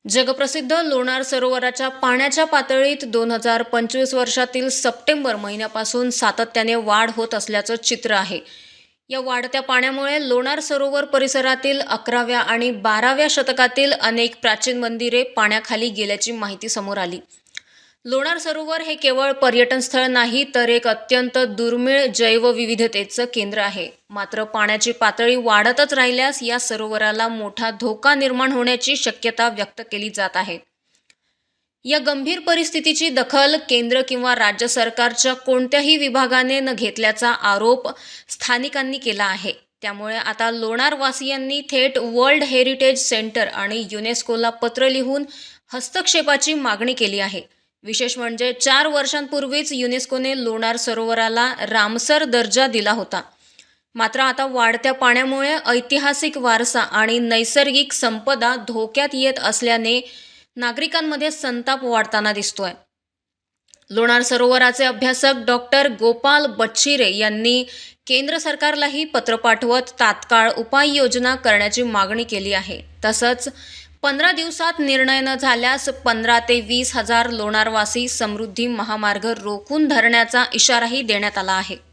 जगप्रसिद्ध लोणार सरोवराच्या पाण्याच्या पातळीत 2025 वर्षातील सप्टेंबर महिन्यापासून सातत्याने वाढ होत असल्याचं चित्र आहे. या वाढत्या पाण्यामुळे लोणार सरोवर परिसरातील 11व्या आणि 12व्या शतकातील अनेक प्राचीन मंदिरे पाण्याखाली गेल्याची माहिती समोर आली. लोणार सरोवर हे केवळ पर्यटन स्थळ नाही तर एक अत्यंत दुर्मिळ जैवविविधतेचं केंद्र आहे. मात्र पाण्याची पातळी वाढतच राहिल्यास या सरोवराला मोठा धोका निर्माण होण्याची शक्यता व्यक्त केली जात आहे. या गंभीर परिस्थितीची दखल केंद्र किंवा राज्य सरकारच्या कोणत्याही विभागाने न घेतल्याचा आरोप स्थानिकांनी केला आहे. त्यामुळे आता लोणारवासियांनी थेट वर्ल्ड हेरिटेज सेंटर आणि युनेस्कोला पत्र लिहून हस्तक्षेपाची मागणी केली आहे. विशेष म्हणजे 4 वर्षांपूर्वीच युनेस्कोने लोणार सरोवराला रामसर दर्जा दिला होता. मात्र आता वाढत्या पाण्यामुळे ऐतिहासिक वारसा आणि नैसर्गिक संपदा धोक्यात येत असल्याने नागरिकांमध्ये संताप वाढताना दिसतोय. लोणार सरोवराचे अभ्यासक डॉक्टर गोपाल बच्छिरे यांनी केंद्र सरकारलाही पत्र पाठवत तात्काळ उपाययोजना करण्याची मागणी केली आहे. तसंच 15 दिवसात निर्णय न झाल्यास 15 ते 20 हजार लोणारवासी समृद्धी महामार्ग रोखून धरण्याचा इशाराही देण्यात आला आहे.